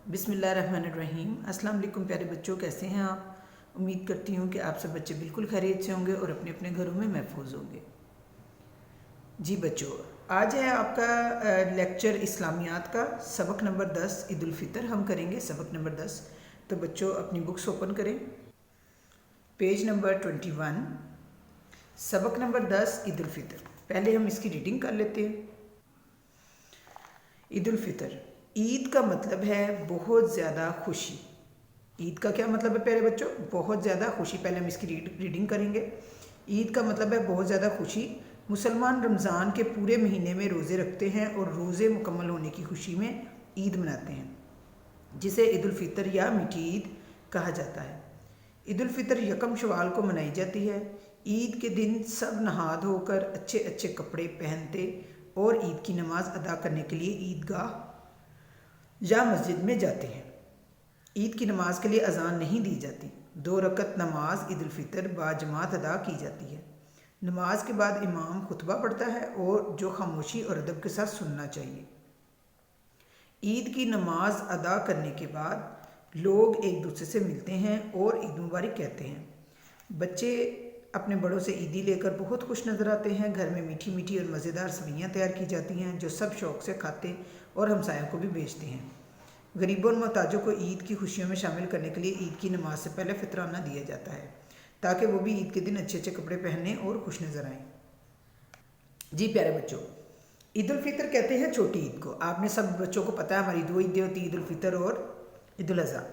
बिस्मिल्लाहिर्रहमानिर्रहीम। अस्सलाम वालेकुम प्यारे बच्चों, कैसे हैं आप। उम्मीद करती हूँ कि आप सब बच्चे बिल्कुल खैरियत से होंगे और अपने अपने घरों में महफूज होंगे। जी बच्चों, आज है आपका लेक्चर इस्लामियात का सबक नंबर 10 ईद उल फितर हम करेंगे। सबक नंबर 10। तो बच्चों अपनी बुक्स ओपन करें, पेज नंबर 21, सबक नंबर 10 ईद उल फितर। पहले हम इसकी रीडिंग कर लेते हैं। ईद उल फितर, ईद का मतलब है बहुत ज़्यादा खुशी। ईद का क्या मतलब है प्यारे बच्चों? बहुत ज़्यादा खुशी। पहले हम इसकी रीडिंग करेंगे। ईद का मतलब है बहुत ज़्यादा खुशी। मुसलमान रमज़ान के पूरे महीने में रोज़े रखते हैं और रोज़े मुकम्मल होने की खुशी में ईद मनाते हैं, जिसे ईद उल फितर या मीठी ईद कहा जाता है। ईद उल फितर यकम शवाल को मनाई जाती है। ईद के दिन सब नहा धोकर अच्छे अच्छे कपड़े पहनते और ईद की नमाज़ अदा करने के लिए ईदगाह या मस्जिद में जाते हैं। ईद की नमाज के लिए अजान नहीं दी जाती। 2 रकत नमाज ईद उल फितर बाजमात अदा की जाती है। नमाज के बाद इमाम खुतबा पढ़ता है और जो खामोशी और अदब के साथ सुनना चाहिए। ईद की नमाज अदा करने के बाद लोग एक दूसरे से मिलते हैं और ईद मुबारक कहते हैं। बच्चे अपने बड़ों से ईदी लेकर बहुत खुश नज़र आते हैं। घर में मीठी मीठी और मज़ेदार सवैयाँ तैयार की जाती हैं जो सब शौक़ से खाते और हमसायों को भी बेचते हैं। गरीबों और मोहताजों को ईद की खुशियों में शामिल करने के लिए ईद की नमाज से पहले फितराना दिया जाता है, ताकि वो भी ईद के दिन अच्छे अच्छे कपड़े पहने और खुश नज़र आएँ। जी प्यारे बच्चों, ईद उल फितर कहते हैं छोटी ईद को। आपने सब बच्चों को पता है हमारी 2 ईदें होती हैं, ईद उल फितर और ईद उल अज़हा।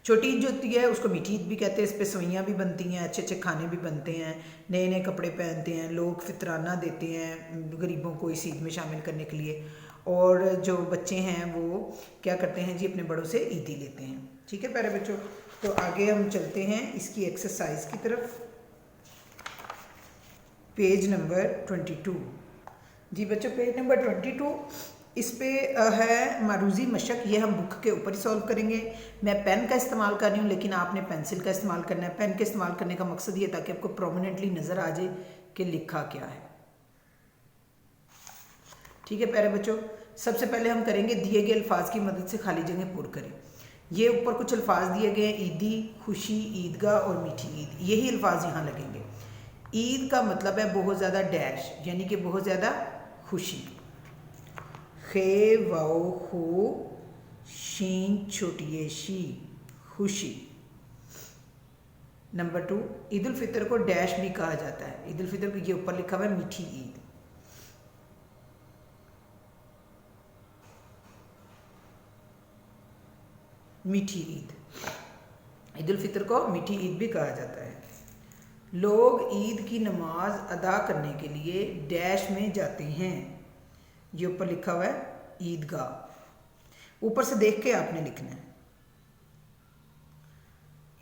छोटी ईद जो होती है उसको मीठी ईद भी कहते हैं। इस पर सवैयाँ भी बनती हैं, अच्छे अच्छे खाने भी बनते हैं, नए नए कपड़े पहनते हैं, लोग फितराना देते हैं गरीबों को इस ईद में शामिल करने के लिए। और जो बच्चे हैं वो क्या करते हैं जी, अपने बड़ों से ईदी लेते हैं। ठीक है प्यारे बच्चों, तो आगे हम चलते हैं इसकी एक्सरसाइज की तरफ। Page number 22। जी बच्चों, पेज नंबर 22 इस पे है मारूजी मशक। ये हम बुक के ऊपर ही सॉल्व करेंगे। मैं पेन का इस्तेमाल कर रही हूँ, लेकिन आपने पेंसिल का इस्तेमाल करना है। पेन के इस्तेमाल करने का मकसद ये ताकि आपको प्रोमिनेंटली नज़र आ जाए कि लिखा क्या है। ठीक है प्यारे बच्चों, सबसे पहले हम करेंगे दिए गए अल्फाज की मदद से खाली जगह पूर्ण करें। ये ऊपर कुछ अल्फाज दिए गए हैं, ईदी, खुशी, ईदगाह और मीठी ईद। यही अल्फाज यहाँ लगेंगे। ईद का मतलब है बहुत ज़्यादा डैश, यानी कि बहुत ज़्यादा खुशी। खे वाओ खो शीन छोटिए शी, खुशी। नंबर 2, ईद उल फितर को डैश भी कहा जाता है। ईद उल फितर को ये ऊपर लिखा हुआ है मीठी ईद। मीठी ईद, ईद उल फितर को मीठी ईद भी कहा जाता है। लोग ईद की नमाज अदा करने के लिए डैश में जाते हैं। ये ऊपर लिखा हुआ है ईदगाह। ऊपर से देख के आपने लिखना है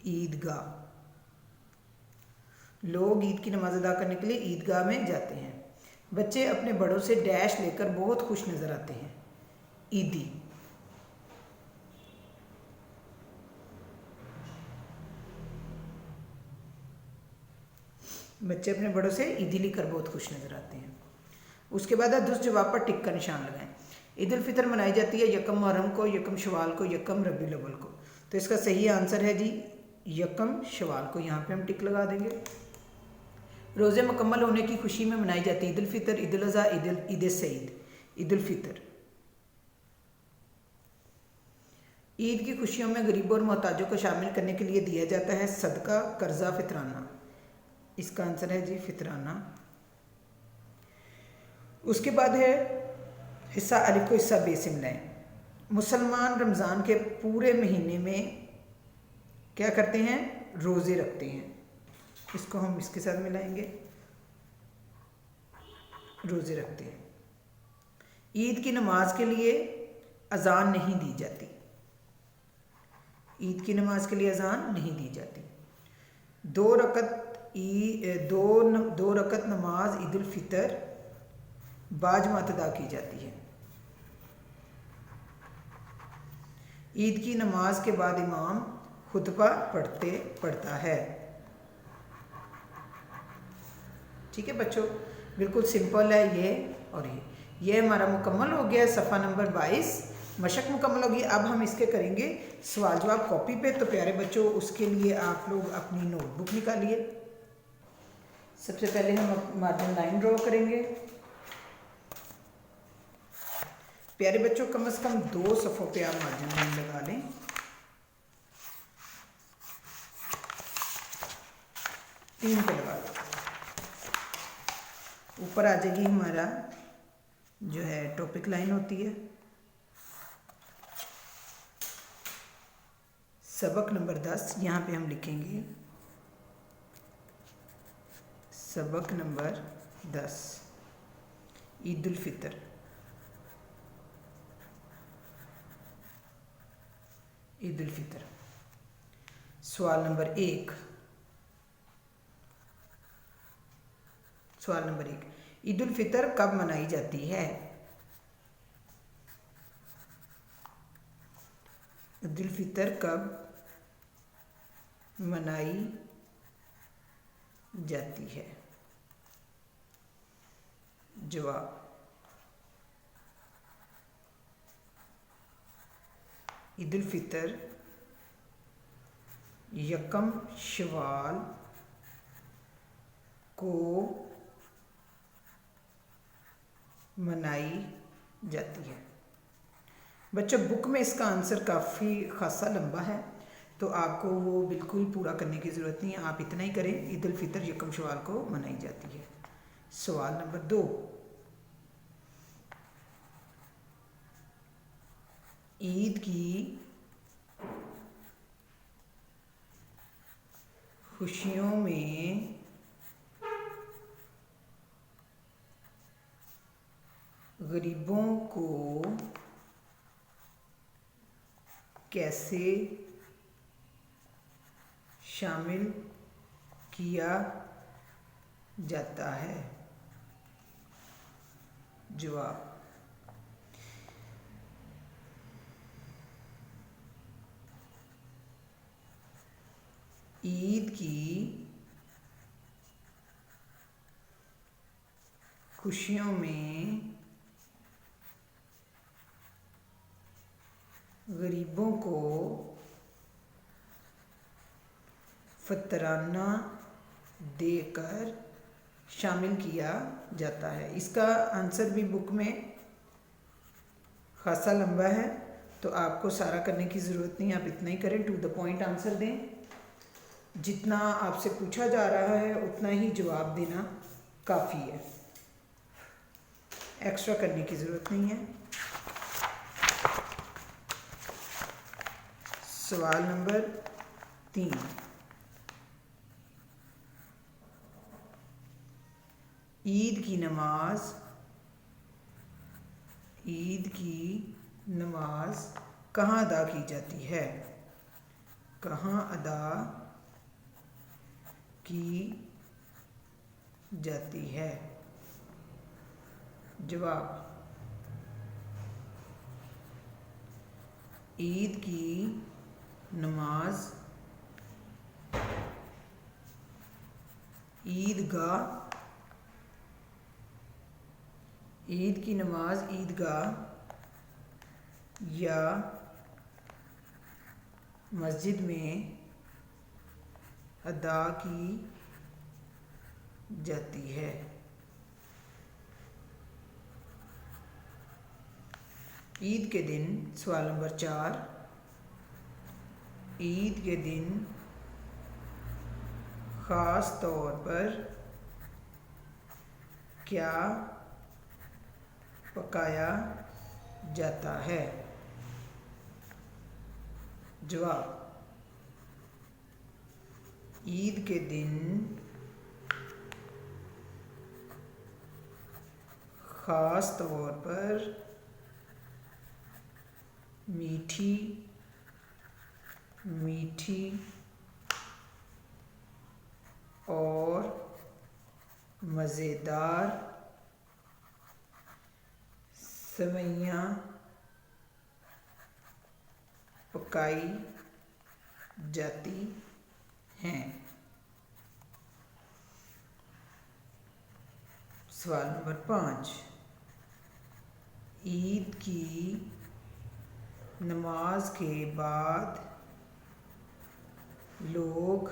ईदगाह। लोग ईद की नमाज अदा करने के लिए ईदगाह में जाते हैं। बच्चे अपने बड़ों से डैश लेकर बहुत खुश नजर आते हैं। ईदी। बच्चे अपने बड़ों से ईदी लेकर बहुत खुश नजर आते हैं। उसके बाद दुरुस्त जवाब पर टिक का निशान लगाएं। ईद उल फितर मनाई जाती है यकम मुहर्रम को, यकम शवाल को, यकम रबीउल अव्वल को। तो इसका सही आंसर है जी यकम शवाल को। यहाँ पे हम टिक लगा देंगे। रोज़े मुकम्मल होने की खुशी में मनाई जाती है ईद उल फितर, ईद उल अज़हा, ईद सईद। ईद उल फितर, ईद की खुशियों में गरीबों और मोहताजों को शामिल करने के लिए दिया जाता है सदका, कर्जा, फितराना। इसका आंसर है जी फितराना। उसके बाद है हिस्सा अलिफ को हिस्सा बे से मिलाएं। मुसलमान रमज़ान के पूरे महीने में क्या करते हैं? रोज़े रखते हैं। इसको हम इसके साथ मिलाएंगे, रोज़े रखते हैं। ईद की नमाज के लिए अजान नहीं दी जाती। ईद की नमाज के लिए अजान नहीं दी जाती। 2 रकत नमाज ईद उल फितर बाजमात अदा की जाती है। ईद की नमाज के बाद इमाम खुतबा पढ़ता है। ठीक है बच्चों, बिल्कुल सिंपल है ये। और ये हमारा मुकम्मल हो गया सफ़ा नंबर 22। मशक मुकम्मल होगी। अब हम इसके करेंगे सवाल जवाब कॉपी पे। तो प्यारे बच्चों, उसके लिए आप लोग अपनी नोटबुक निकालिए। सबसे पहले हम मार्जिन लाइन ड्रॉ करेंगे। प्यारे बच्चों, कम से कम 2 सफ़ों पे आप मार्जिन लाइन लगा लें। तीन पे लगा लें। ऊपर आ जाएगी हमारा जो है टॉपिक लाइन होती है। सबक नंबर 10 यहाँ पे हम लिखेंगे सबक नंबर 10 ईद उल फितर। ईद उल फितर। सवाल नंबर 1। सवाल नंबर 1, ईद उल फितर कब मनाई जाती है? ईद उल फितर कब मनाई जाती है? जवाब, ईद उल फितर यकम शवाल को मनाई जाती है। बच्चों, बुक में इसका आंसर काफ़ी खासा लंबा है, तो आपको वो बिल्कुल पूरा करने की ज़रूरत नहीं है। आप इतना ही करें, ईद उल फितर यकम शवाल को मनाई जाती है। सवाल नंबर 2, ईद की खुशियों में गरीबों को कैसे शामिल किया जाता है? जवाब, ईद की खुशियों में गरीबों को फतराना देकर शामिल किया जाता है। इसका आंसर भी बुक में खासा लंबा है, तो आपको सारा करने की ज़रूरत नहीं, आप इतना ही करें, टू द पॉइंट आंसर दें। जितना आपसे पूछा जा रहा है उतना ही जवाब देना काफ़ी है, एक्स्ट्रा करने की ज़रूरत नहीं है। सवाल नंबर 3, ईद की नमाज कहाँ अदा की जाती है? कहाँ अदा की जाती है? जवाब, ईद की नमाज ईदगाह या मस्जिद में अदा की जाती है। ईद के दिन, सवाल नंबर 4, ईद के दिन ख़ास तौर पर क्या पकाया जाता है? जवाब, ईद के दिन ख़ास तौर पर मीठी और मज़ेदार सेवइयाँ पकाई जाती हैं। सवाल नंबर 5, ईद की नमाज के बाद लोग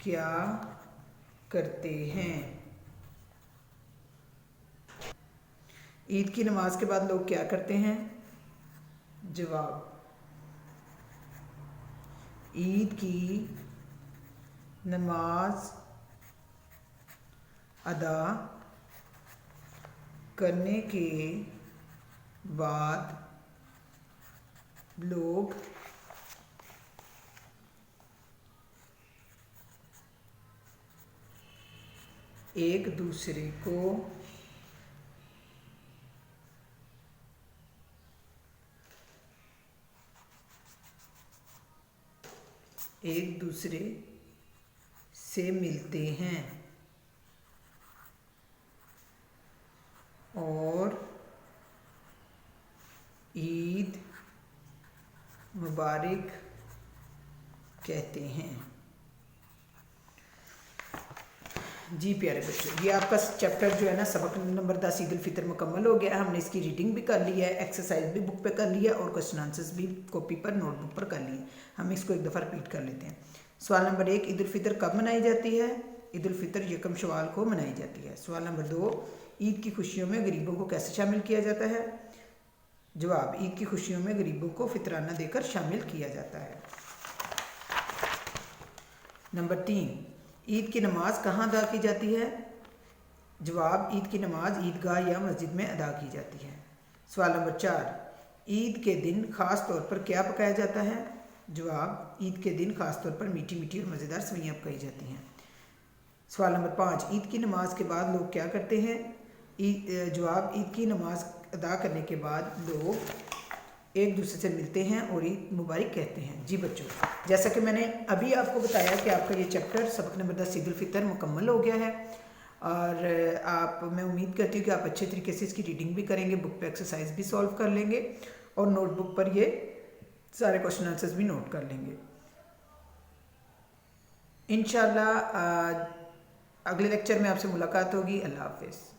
क्या करते हैं? ईद की नमाज के बाद लोग क्या करते हैं? जवाब, ईद की नमाज अदा करने के बाद लोग एक दूसरे को से मिलते हैं और ईद मुबारक कहते हैं। जी प्यारे बच्चों, ये आपका चैप्टर जो है ना सबक नंबर 10 ईद उल फितर मुकम्मल हो गया। हमने इसकी रीडिंग भी कर ली है, एक्सरसाइज भी बुक पे कर लिया और क्वेश्चन आंसर्स भी कॉपी पर नोटबुक पर कर लिए। हम इसको एक दफ़ा रिपीट कर लेते हैं। सवाल नंबर 1, ईद उल फितर कब मनाई जाती है? ईद उल फितर यकम शवाल को मनाई जाती है। सवाल नंबर 2, ईद की खुशियों में गरीबों को कैसे शामिल किया जाता है? जवाब, ईद की खुशियों में गरीबों को फितराना देकर शामिल किया जाता है। नंबर 3, ईद की नमाज कहाँ अदा की जाती है? जवाब, ईद की नमाज ईदगाह या मस्जिद में अदा की जाती है। सवाल नंबर 4, ईद के दिन ख़ास तौर पर क्या पकाया जाता है? जवाब, ईद के दिन ख़ास तौर पर मीठी मीठी और मज़ेदार सवैयाँ पकाई जाती हैं। सवाल नंबर 5, ईद की नमाज के बाद लोग क्या करते हैं? जवाब, ईद की नमाज अदा करने के बाद लोग एक दूसरे से मिलते हैं और ईद मुबारक कहते हैं। जी बच्चों, जैसा कि मैंने अभी आपको बताया कि आपका ये चैप्टर सबक नंबर 10 ईद उल फितर मुकम्मल हो गया है और मैं उम्मीद करती हूँ कि आप अच्छे तरीके से इसकी रीडिंग भी करेंगे, बुक पे एक्सरसाइज भी सॉल्व कर लेंगे और नोटबुक पर ये सारे क्वेश्चन आंसर्स भी नोट कर लेंगे। इंशाल्लाह अगले लेक्चर में आपसे मुलाकात होगी। अल्लाह हाफिज़।